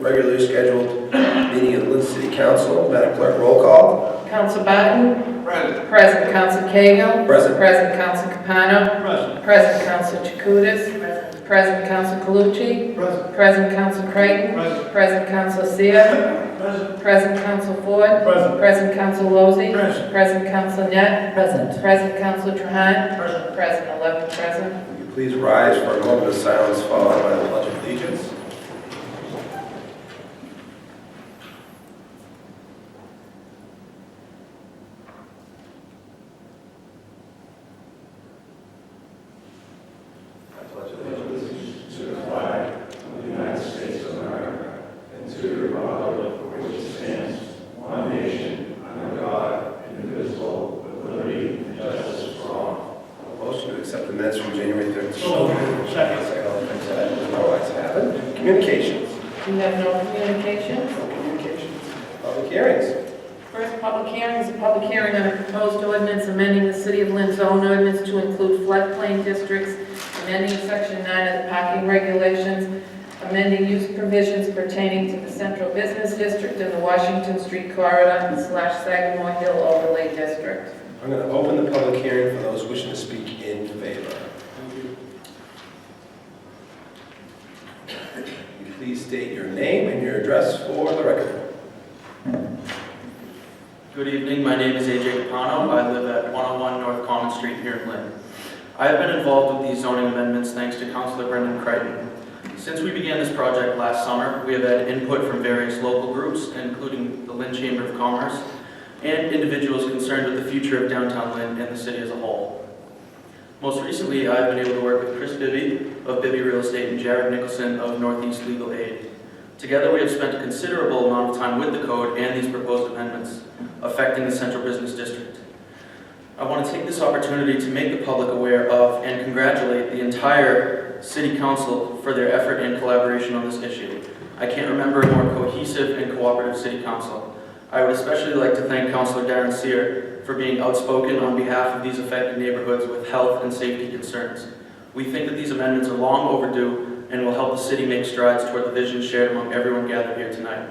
regularly scheduled meeting of the Lynn City Council. Madam Clerk, roll call. Council Barton. Present. Present Council Cahill. Present. Present Council Capano. Present. Present Council Chakutis. Present Council Calucci. Present. Present Council Creighton. Present. Present Council Seer. Present. Present Council Ford. Present. Present Council Lozey. Present. Present Council Net. Present. Present Council Trahan. Present. Present 11 present. Will you please rise for a moment of silence followed by the Pledge of Allegiance. Motion to accept the minutes from January 13th. Second. Second. No ayes have it. Communications. We have no communications. No communications. Public hearings. First public hearing is a public hearing on a proposed ordinance amending the City of Lynn's own ordinance to include floodplain districts, amending Section 9 of the parking regulations, amending use provisions pertaining to the Central Business District and the Washington Street Corridor / Sagamore Hill Overlay District. I'm going to open the public hearing for those wishing to speak in favor. Please state your name and your address for the record. Good evening, my name is AJ Capano. I live at 101 North Common Street here in Lynn. I have been involved with these zoning amendments thanks to Councilor Brendan Creighton. Since we began this project last summer, we have had input from various local groups, including the Lynn Chamber of Commerce, and individuals concerned with the future of downtown Lynn and the city as a whole. Most recently, I've been able to work with Chris Bibby of Bibby Real Estate and Jared Nicholson of Northeast Legal Aid. Together, we have spent a considerable amount of time with the code and these proposed amendments affecting the Central Business District. I want to take this opportunity to make the public aware of and congratulate the entire City Council for their effort and collaboration on this issue. I can't remember a more cohesive and cooperative City Council. I would especially like to thank Councilor Darren Sear for being outspoken on behalf of these affected neighborhoods with health and safety concerns. We think that these amendments are long overdue and will help the city make strides toward the vision shared among everyone gathered here tonight.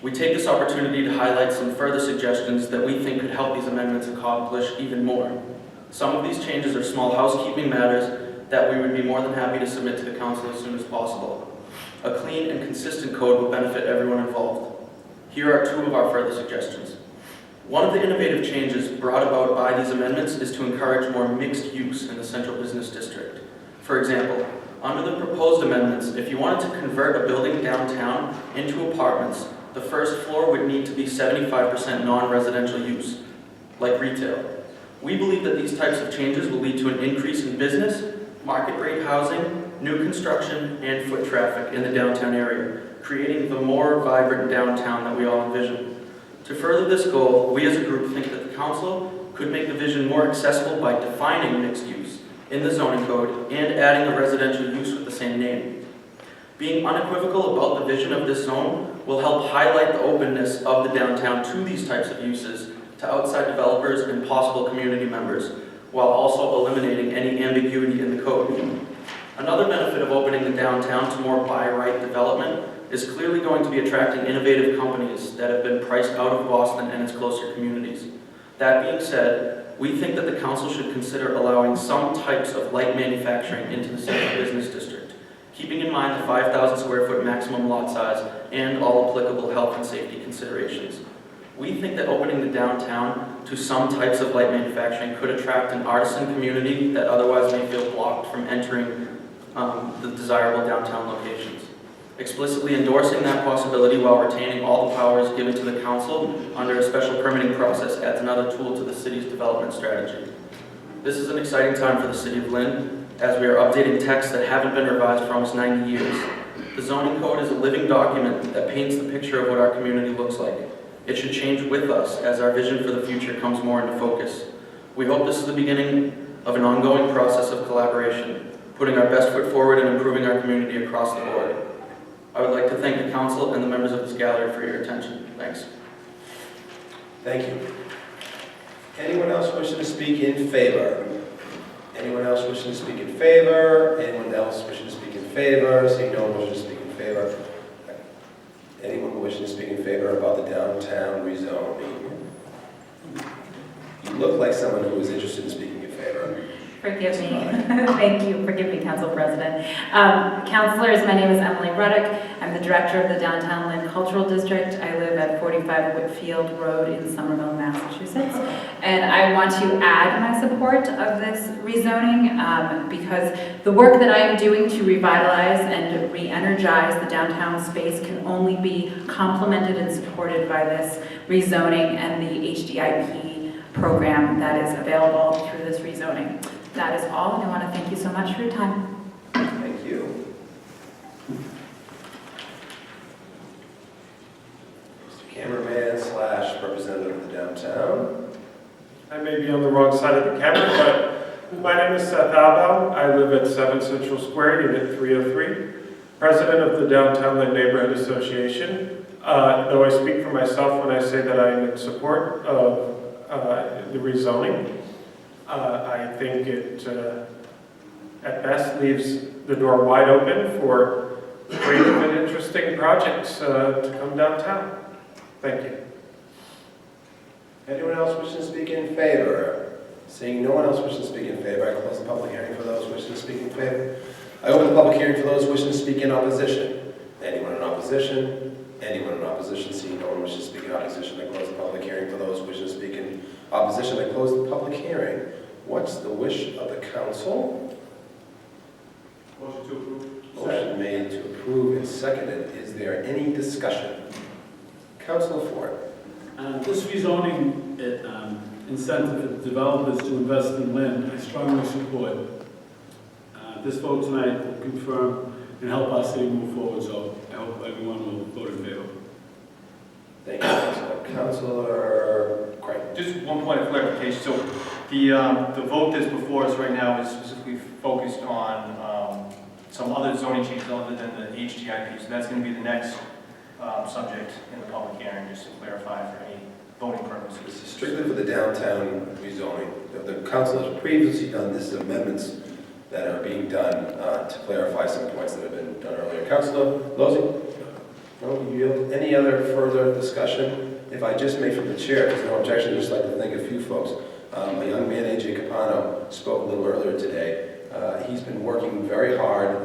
We take this opportunity to highlight some further suggestions that we think could help these amendments accomplish even more. Some of these changes are small housekeeping matters that we would be more than happy to submit to the council as soon as possible. A clean and consistent code will benefit everyone involved. Here are two of our further suggestions. One of the innovative changes brought about by these amendments is to encourage more mixed use in the Central Business District. For example, under the proposed amendments, if you wanted to convert a building downtown into apartments, the first floor would need to be 75% non-residential use, like retail. We believe that these types of changes will lead to an increase in business, market rate housing, new construction, and foot traffic in the downtown area, creating the more vibrant downtown that we all envision. To further this goal, we as a group think that the council could make the vision more accessible by defining mixed use in the zoning code and adding a residential use with the same name. Being unequivocal about the vision of this zone will help highlight the openness of the downtown to these types of uses to outside developers and possible community members, while also eliminating any ambiguity in the code. Another benefit of opening the downtown to more by-right development is clearly going to be attracting innovative companies that have been priced out of Boston and its closer communities. That being said, we think that the council should consider allowing some types of light manufacturing into the Central Business District, keeping in mind the 5,000 square foot maximum lot size and all applicable health and safety considerations. We think that opening the downtown to some types of light manufacturing could attract an artisan community that otherwise may feel blocked from entering the desirable downtown locations. Explicitly endorsing that possibility while retaining all the powers given to the council under a special permitting process adds another tool to the city's development strategy. This is an exciting time for the city of Lynn, as we are updating texts that haven't been revised for almost 90 years. The zoning code is a living document that paints the picture of what our community looks like. It should change with us as our vision for the future comes more into focus. We hope this is the beginning of an ongoing process of collaboration, putting our best foot forward and improving our community across the board. I would like to thank the council and the members of this gallery for your attention. Thanks. Thank you. Anyone else wishing to speak in favor? Anyone else wishing to speak in favor? Anyone else wishing to speak in favor? Seeing no one wishing to speak in favor. wishing to speak in favor about the downtown rezoning? You look like someone who is interested in speaking in favor. Forgive me. Thank you. Forgive me, Council President. Councilors, my name is Emily Ruddock. I'm the director of the Downtown Lynn Cultural District. I live at 45 Whitfield Road in Somerville, Massachusetts. And I want to add my support of this rezoning because the work that I am doing to revitalize and re-energize the downtown space can only be complemented and supported by this rezoning and the HDIP program that is available through this rezoning. That is all, and I want to thank you so much for your time. Thank you. Mr. Cameraman / representative of the downtown. I may be on the wrong side of the camera, but my name is Seth Albaugh. I live at 7 Central Square, Unit 303, president of the Downtown Lynn Neighborhood Association. Though I speak for myself when I say that I am in support of the rezoning. I think it, at best, leaves the door wide open for creative and interesting projects to come downtown. Thank you. Anyone else wishing to speak in favor? Seeing no one else wishing to speak in favor, I close the public hearing for those wishing to speak in favor. I open the public hearing for those wishing to speak in opposition. Anyone in opposition? Anyone in opposition? Seeing no one wishing to speak in opposition, I close the public hearing for those wishing to speak in opposition. I close the public hearing. What's the wish of the council? Motion to approve. Motion made to approve and seconded. Is there any discussion? Councilor Ford. This rezoning incentive for developers to invest in Lynn, I strongly support. This vote tonight will confirm and help our city move forward, so I hope everyone will vote in favor. Thank you, Councilor. Councilor Creighton. Just one point of clarification. So the vote that's before us right now is specifically focused on some other zoning changes other than the HDIP. So that's going to be the next subject in the public hearing, just to clarify for any voting purposes. This is strictly for the downtown rezoning. The council has previously done this amendments that are being done to clarify some points that have been done earlier. Councilor Lozey? No, you yield. Any other further discussion? If I just may from the chair, there's no objection, I'd just like to thank a few folks. A young man, AJ Capano, spoke a little earlier today. He's been working very hard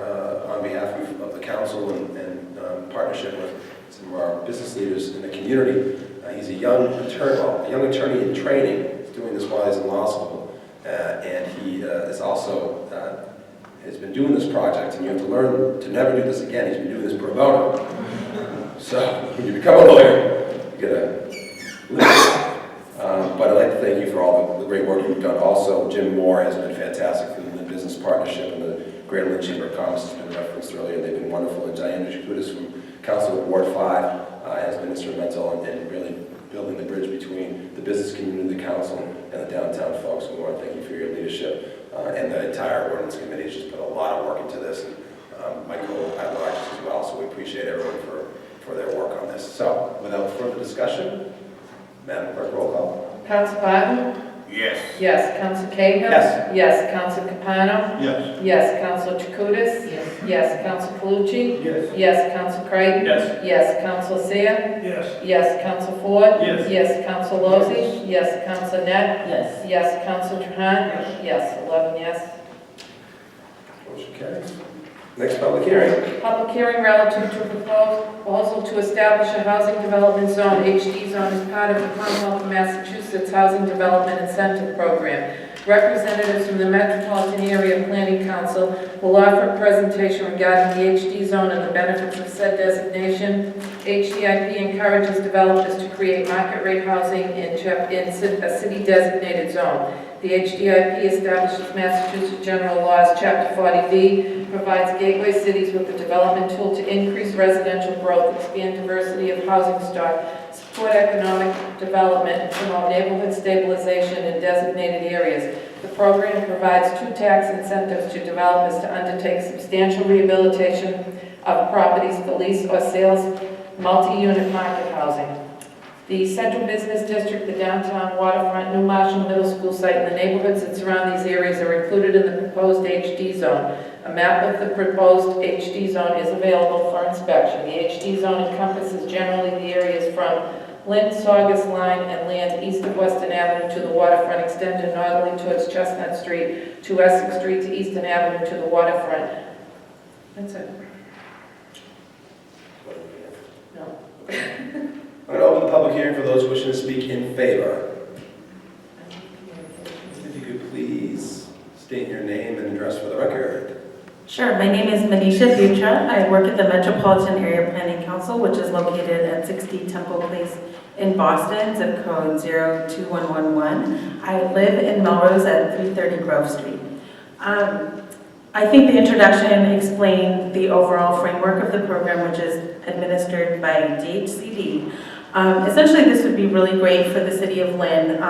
on behalf of the council and partnership with some of our business leaders in the community. He's a young attorney in training. He's doing this while he's in law school. And he is also has been doing this project, and you have to learn to never do this again. He's been doing this pro bono. So when you become a lawyer, you get a but I'd like to thank you for all the great work you've done. Also, Jim Moore has been fantastic from the business partnership, and the Greater Lynn Chamber of Commerce has been referenced earlier. They've been wonderful, and Diana Jakutis from Council of Ward 5 has been instrumental in really building the bridge between the business community, the council, and the downtown folks. We want to thank you for your leadership, and the entire ordinance committee has just put a lot of work into this, and Michael at large as well. So we appreciate everyone for their work on this. So, without further discussion, Madam Clerk, roll call. Council Biden? Yes. Yes. Council Cahill? Yes. Yes. Council Capano? Yes. Yes. Council Jacutis? Yes. Yes. Council Calucci? Yes. Yes. Council Creighton? Yes. Yes. Council Seer? Yes. Yes. Council Ford? Yes. Yes. Council Lozey? Yes. Council Net? Yes. Yes. Council Trahan? Yes. 11 yes. Motion carries. Next public hearing. Public hearing relative to a proposal to establish a housing development zone, HD zone, as part of the Commonwealth of Massachusetts Housing Development Incentive Program. Representatives from the Metropolitan Area Planning Council will offer a presentation regarding the HD zone and the benefits of said designation. HDIP encourages developers to create market-rate housing in a city-designated zone. The HDIP establishes Massachusetts General Laws, Chapter 40B, provides gateway cities with the development tool to increase residential growth, expand diversity of housing stock, support economic development, and promote neighborhood stabilization in designated areas. The program provides 2 tax incentives to developers to undertake substantial rehabilitation of properties for lease or sales, multi-unit market housing. The Central Business District, the downtown waterfront, New Marshall Middle School site, and the neighborhoods that surround these areas are included in the proposed HD zone. A map of the proposed HD zone is available for inspection. The HD zone encompasses generally the areas from Lynn, Saugus Line, and land east of Weston Avenue to the waterfront, extending northerly towards Chestnut Street, to Essex Street, to Easton Avenue, to the waterfront. That's it. No. I'm going to open the public hearing for those wishing to speak in favor. If you could please state your name and address for the record. Sure, my name is Manisha Butra. I work at the Metropolitan Area Planning Council, which is located at 60 Temple Place in Boston, zip code 02111. I live in Melrose at 330 Grove Street. I think the introduction explained the overall framework of the program, which is administered by DHCD. Essentially, this would be really great for the city of Lynn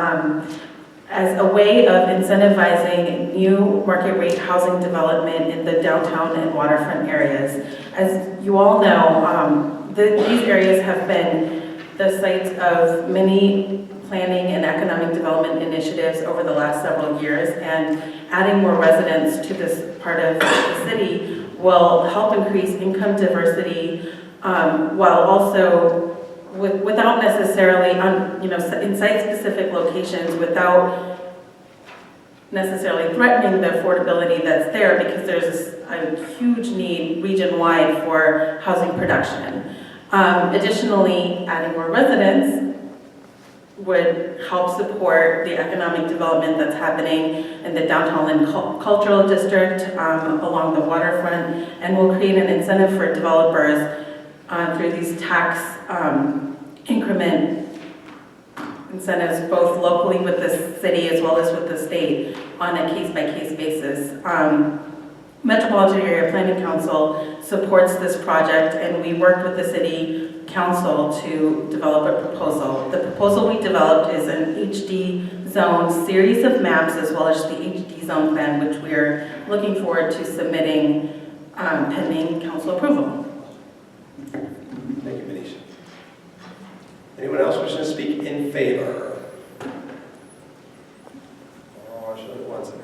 as a way of incentivizing new market rate housing development in the downtown and waterfront areas. As you all know, these areas have been the sites of many planning and economic development initiatives over the last several years, and adding more residents to this part of the city will help increase income diversity while also without necessarily, in site-specific locations, without necessarily threatening the affordability that's there, because there's a huge need region-wide for housing production. Additionally, adding more residents would help support the economic development that's happening in the downtown Lynn cultural district along the waterfront, and will create an incentive for developers through these tax increment incentives, both locally with the city as well as with the state on a case-by-case basis. Metropolitan Area Planning Council supports this project, and we worked with the city council to develop a proposal. The proposal we developed is an HD zone series of maps, as well as the HD zone plan, which we're looking forward to submitting pending council approval. Thank you, Manisha. Anyone else wishing to speak in favor? Oh, I should have once, everyone.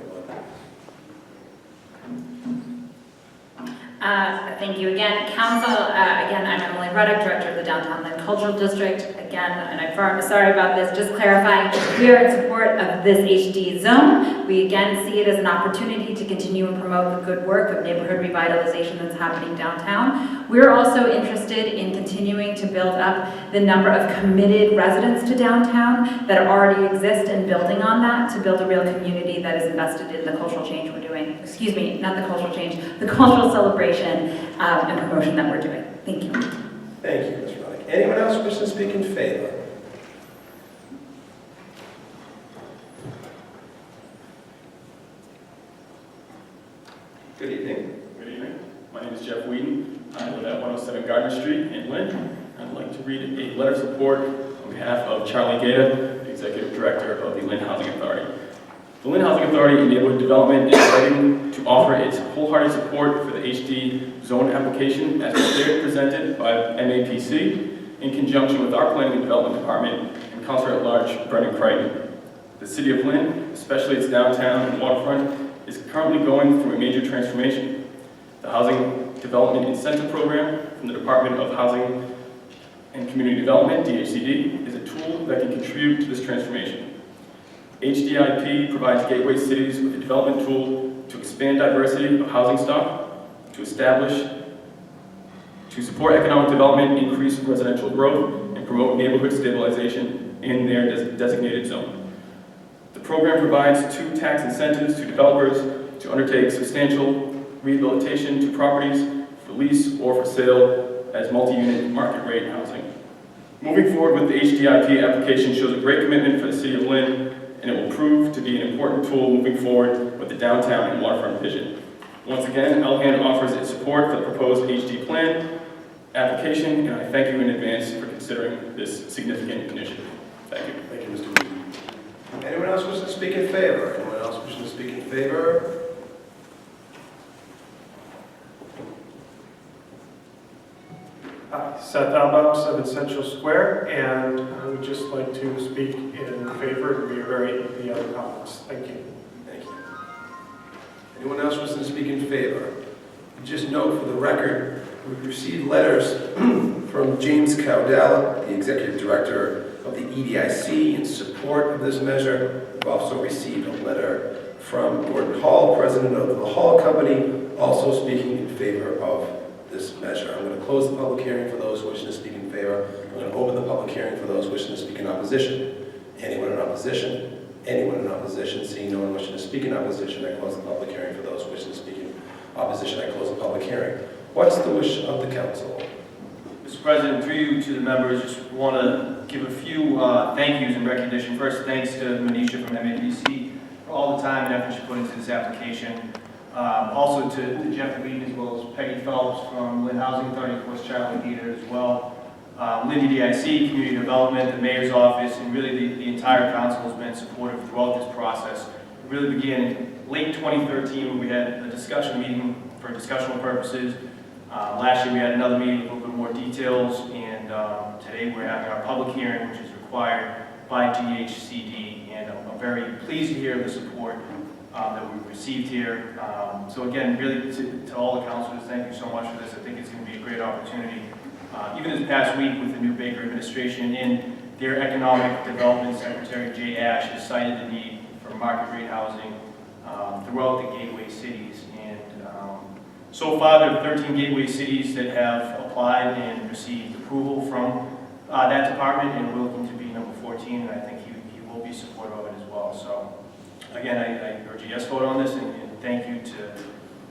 Thank you again, Council. Again, I'm Emily Ruddock, Director of the Downtown Lynn Cultural District. Again, and I'm sorry about this, just clarifying, we are in support of this HD zone. We again see it as an opportunity to continue and promote the good work of neighborhood revitalization that's happening downtown. We're also interested in continuing to build up the number of committed residents to downtown that already exist, and building on that to build a real community that is invested in the cultural change we're doing. Excuse me, not the cultural change, the cultural celebration and promotion that we're doing. Thank you. Thank you, Ms. Ruddock. Anyone else wishing to speak in favor? Good evening. Good evening. My name is Jeff Whedon. I live at 107 Gardner Street in Lynn. I'd like to read a letter of support on behalf of Charlie Gaeta, the Executive Director of the Lynn Housing Authority. The Lynn Housing Authority in Neighborhood Development is writing to offer its wholehearted support for the HD zone application as presented by MAPC in conjunction with our Planning and Development Department and Councilor at Large Brendan Crichton. The City of Lynn, especially its downtown and waterfront, is currently going through a major transformation. The Housing Development Incentive Program from the Department of Housing and Community Development, DHCD, is a tool that can contribute to this transformation. HDIP provides gateway cities with a development tool to expand diversity of housing stock, to support economic development, increase residential growth, and promote neighborhood stabilization in their designated zone. The program provides 2 tax incentives to developers to undertake substantial rehabilitation to properties for lease or for sale as multi-unit market rate housing. Moving forward with the HDIP application shows a great commitment for the City of Lynn, and it will prove to be an important tool moving forward with the downtown and waterfront vision. Once again, LHAN offers its support for the proposed HD plan application, and I thank you in advance for considering this significant initiative. Thank you. Thank you, Mr. Whedon. Anyone else wishing to speak in favor? Anyone else wishing to speak in favor? Hi, Seth Albaum, 7 Central Square, and I would just like to speak in favor and reiterate the other comments. Thank you. Thank you. Anyone else wishing to speak in favor? Just note for the record, we've received letters from James Cowdell, the Executive Director of the EDIC, in support of this measure. We've also received a letter from Gordon Hall, President of the Hall Company, also speaking in favor of this measure. I'm going to close the public hearing for those wishing to speak in favor. I'm going to open the public hearing for those wishing to speak in opposition. Anyone in opposition? Anyone in opposition? Seeing no one wishing to speak in opposition, I close the public hearing for those wishing to speak in opposition. I close the public hearing. What's the wish of the council? Mr. President, through you to the members, just want to give a few thank yous and recognition. First, thanks to Manisha from MAPC for all the time and effort she put into this application. Also to Jeff Whedon, as well as Peggy Phelps from Lynn Housing Authority, of course Charlie Gator as well. Lynn EDIC, Community Development, the Mayor's Office, and really the entire council has been supportive throughout this process. It really began in late 2013 when we had a discussion meeting for discussional purposes. Last year we had another meeting with a little bit more details, and today we're having our public hearing, which is required by GHCD, and I'm very pleased to hear the support that we've received here. So again, really to all the councilors, thank you so much for this. I think it's going to be a great opportunity. Even this past week with the new Baker administration, and their Economic Development Secretary, Jay Ash, has cited the need for market rate housing throughout the gateway cities. And so far, there are 13 gateway cities that have applied and received approval from that department, and we're looking to be number 14, and I think he will be supportive of it as well. So again, I urge a yes vote on this, and thank you to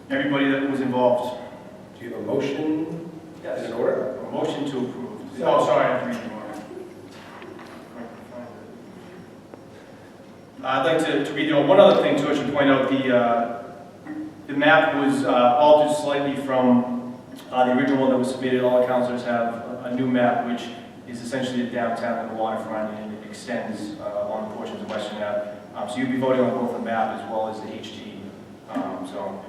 everybody that was involved. Do you have a motion? Yes. In order? A motion to approve. Oh, sorry, I have to read the order. I'd like to read the order. One other thing, too, I should point out, the map was altered slightly from the original one that was submitted. All the councilors have a new map, which is essentially the downtown and the waterfront, and it extends along portions of Western Ave. So you'll be voting on both the map as well as the HG zone.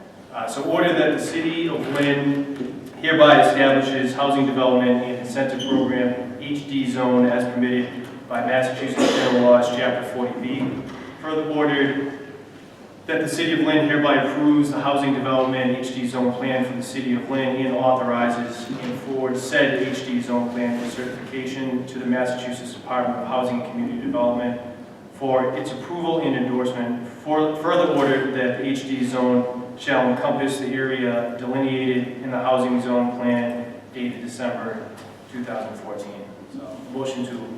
So order that the City of Lynn hereby establishes housing development and incentive program HD zone as permitted by Massachusetts General Laws, Chapter 40B. Further ordered that the City of Lynn hereby approves the housing development HD zone plan for the City of Lynn and authorizes and forwards said HD zone plan for certification to the Massachusetts Department of Housing and Community Development for its approval and endorsement. Further ordered that the HD zone shall encompass the area delineated in the housing zone plan dated December 2014. So, motion to approve.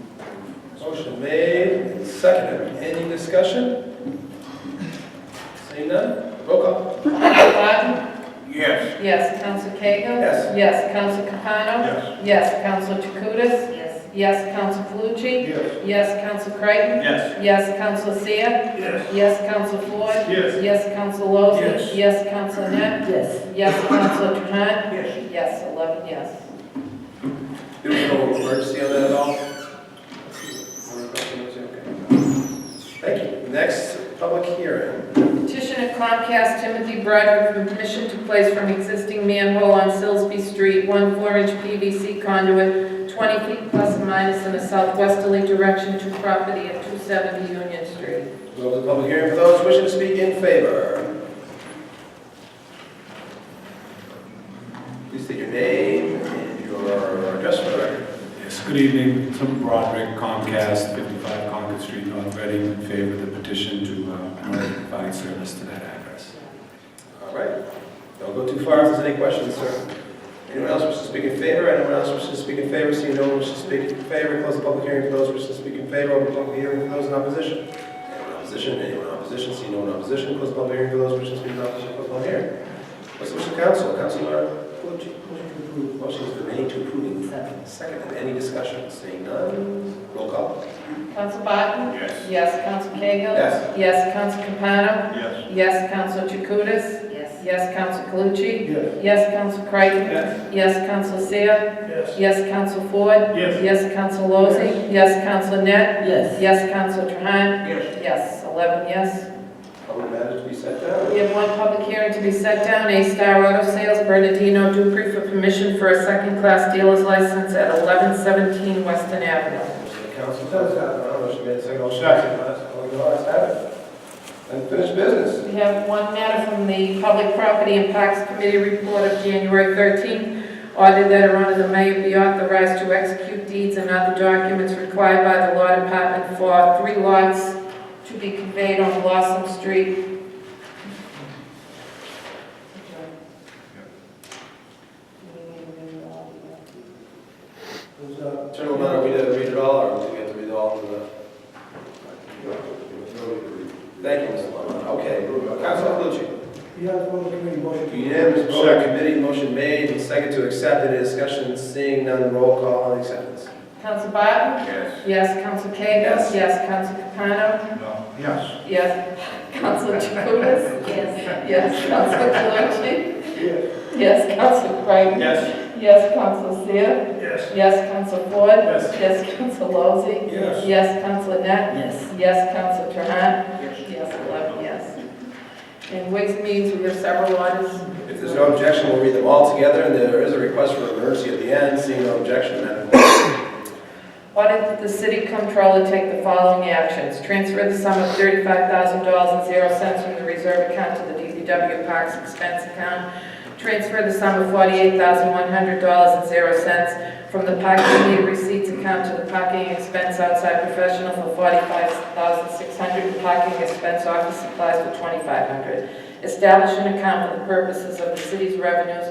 Motion made and seconded. Any discussion? Seeing none? Roll call. Council Biden? Yes. Yes. Council Cahill? Yes. Yes. Council Capano? Yes. Yes. Council Chakutis? Yes. Yes. Council Calucci? Yes. Yes. Council Creighton? Yes. Yes. Council Seer? Yes. Yes. Council Ford? Yes. Yes. Council Lozey? Yes. Yes. Council Net? Yes. Yes. Council Trahan? Yes. Yes. 11 yes. There was no emergency on that at all? Thank you. Next, public hearing. Petition of Comcast Timothy Broderick for permission to place from existing manhole on Silsby Street, 1 4-inch PVC conduit, 20 feet plus or minus in a southwesterly direction to property at 270 Union Street. Close the public hearing for those wishing to speak in favor. Please state your name and your address for the record. Yes, good evening. Tim Broderick, Comcast, 55 Concord Street, North Reading, in favor of the petition to provide service to that address. All right. Don't go too far if there's any questions, sir. Anyone else wish to speak in favor? Anyone else wish to speak in favor? Seeing no one wish to speak in favor, close the public hearing for those wishing to speak in favor. Open the public hearing for those in opposition. Anyone in opposition? Anyone in opposition? Seeing no one in opposition, close the public hearing for those wishing to speak in opposition. Close the public hearing. What's the wish of council? Councilor Calucci. Motion has been made to approve. Second. Any discussion? Seeing none. Roll call. Council Barton? Yes. Yes. Council Cahill? Yes. Yes. Council Capano? Yes. Yes. Council Chakutis? Yes. Yes. Council Calucci? Yes. Yes. Council Creighton? Yes. Yes. Council Seer? Yes. Yes. Council Ford? Yes. Yes. Council Lozey? Yes. Council Net? Yes. Yes. Council Trahan? Yes. Yes. 11 yes. Public matters to be set down. We have one public hearing to be set down. A-Star Auto Sales, Bernardino Dupree, for permission for a second-class dealer's license at 1117 Weston Avenue. The council does have, motion made, second, all second, let's have it. Unfinished business. We have one matter from the Public Property and Parks Committee report of January 13th. Ordered that or under the mayor be authorized to execute deeds and other documents required by the law department for 3 lots to be conveyed on Blossom Street. Gentlemen, are we to read it all, or do we have to read all of the? Thank you, Mr. Lemon. Okay, Councilor Calucci. Unanimous vote, committee motion made and second to accept. Any discussion? Seeing none, roll call on acceptance. Council Barton? Yes. Yes. Council Cahill? Yes. Yes. Council Capano? No. Yes. Yes. Council Jacutis? Yes. Yes. Council Calucci? Yes. Council Creighton? Yes. Yes. Council Seer? Yes. Yes. Council Ford? Yes. Yes. Council Lozey? Yes. Yes. Council Net? Yes. Yes. Council Trahan? Yes. 11 yes. In Whigs meetings, we have several orders. If there's no objection, we'll read them all together, and there is a request for emergency at the end. Seeing no objection, Madam Clerk. Order that the city comptroller take the following actions. Transfer the sum of $35,000.00 from the reserve account to the DPW Parks expense account. Transfer the sum of $48,100.00 from the parking meter receipts account to the parking expense outside professional for $45,600 and parking expense office supplies for $2,500. Establish an account for the purposes of the city's revenues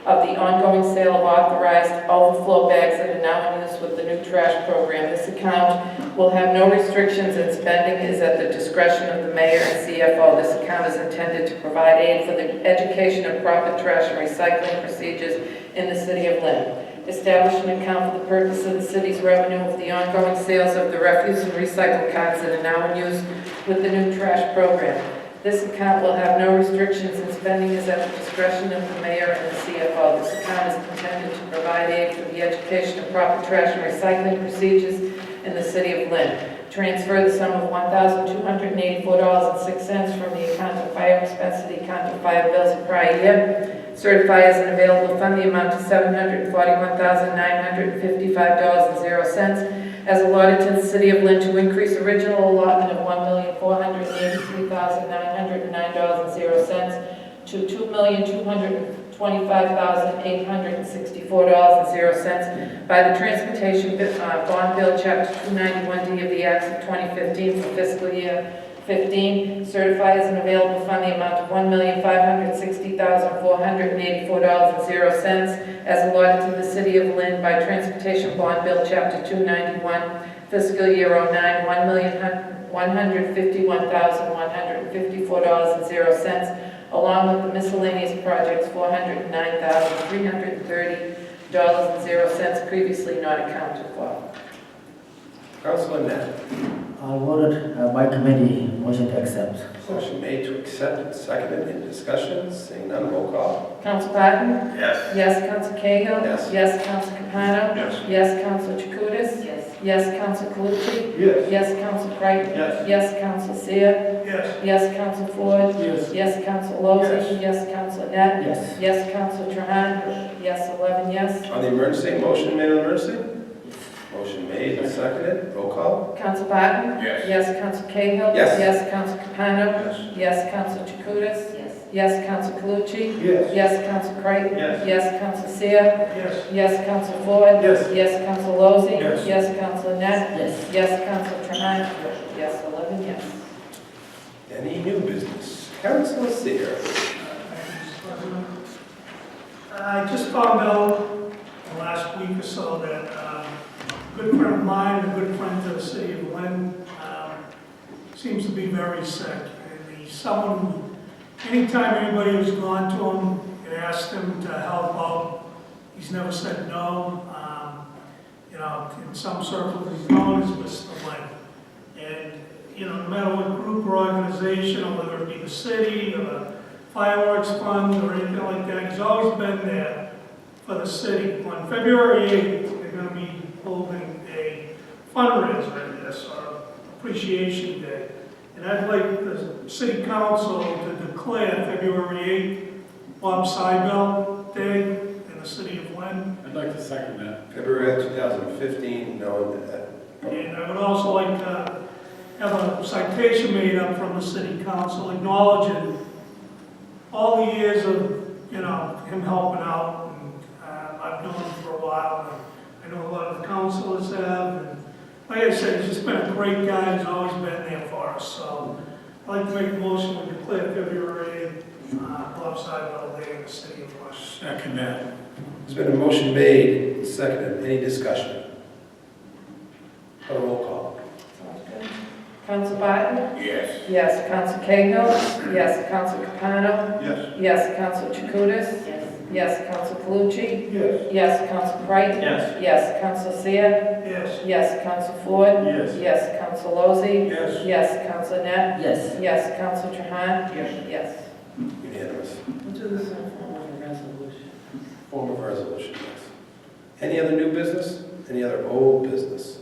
of the ongoing sale of authorized overflow bags that are now in use with the new trash program. This account will have no restrictions and spending is at the discretion of the mayor and CFO. This account is intended to provide aid for the education of proper trash and recycling procedures in the city of Lynn. Establish an account for the purpose of the city's revenue of the ongoing sales of the refuse and recycle carts that are now in use with the new trash program. This account will have no restrictions and spending is at the discretion of the mayor and the CFO. This account is intended to provide aid for the education of proper trash and recycling procedures in the city of Lynn. Transfer the sum of $1,284.06 from the account of fire expense to the account of fire bills of prior year. Certify as an available fund the amount of $741,955.00 as allotted to the city of Lynn to increase original allotment of $1,483,909.00 to $2,225,864.00 by the Transportation Bond Bill Chapter 291D of the Acts of 2015 for fiscal year 15. Certify as an available fund the amount of $1,560,484.00 as allotted to the city of Lynn by Transportation Bond Bill Chapter 291 fiscal year 09, $1,151,154.00 along with the miscellaneous projects $409,330.00 previously not accounted for. Councilor Net. I voted by committee, motion to accept. Motion made to accept and seconded. Any discussion? Seeing none, roll call. Council Barton? Yes. Yes. Council Cahill? Yes. Yes. Council Capano? Yes. Yes. Council Jacutis? Yes. Yes. Council Calucci? Yes. Yes. Council Creighton? Yes. Yes. Council Seer? Yes. Yes. Council Ford? Yes. Yes. Council Lozey? Yes. Council Net? Yes. Yes. Council Trahan? Yes. 11 yes. On the emergency, motion made on emergency? Motion made and seconded. Roll call. Council Barton? Yes. Yes. Council Cahill? Yes. Yes. Council Capano? Yes. Yes. Council Jacutis? Yes. Yes. Council Calucci? Yes. Yes. Council Creighton? Yes. Yes. Council Seer? Yes. Yes. Council Ford? Yes. Yes. Council Lozey? Yes. Yes. Council Net? Yes. Yes. Council Trahan? Yes. 11 yes. Any new business? Councilor Seer. I just found out the last week or so that a good friend of mine, a good friend to the city of Lynn, seems to be very sick. And he's someone who, anytime anybody who's gone to him and asked him to help out, he's never said no. You know, in some circles, he's known as Mr. Lynn. And, you know, no matter what group or organization, or whether it be the city or the fireworks fund or anything like that, he's always been there for the city. On February 8th, they're going to be holding a fundraiser, I guess, or appreciation day. And I'd like the city council to declare February 8th Bob Seibel Day in the city of Lynn. I'd like to second that. February 2015, knowing that. And I would also like to have a citation made up from the city council acknowledging all the years of, him helping out. And I've known him for a while, and I know a lot of the councilors have. And like I said, he's just been a great guy, he's always been there for us. So I'd like to make a motion to declare February Lopside Bell Day in the city of Lynn. Second that. There's been a motion made, seconded. Any discussion? A roll call. Sounds good. Council Barton? Yes. Yes. Council Cahill? Yes. Council Capano? Yes. Yes. Council Chakutis? Yes. Yes. Council Calucci? Yes. Yes. Council Creighton? Yes. Yes. Council Seer? Yes. Yes. Council Ford? Yes. Yes. Council Lozey? Yes. Yes. Council Net? Yes. Yes. Council Trahan? Yes. Yes. Unanimous. We'll do this in form of a resolution. Form of resolution, yes. Any other new business? Any other old business?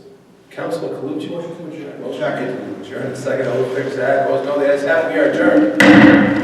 Councilor Calucci. Motion to adjourn. Motion to adjourn. Second, all in favor, say aye. Opposed, no. The ayes have it. We are adjourned.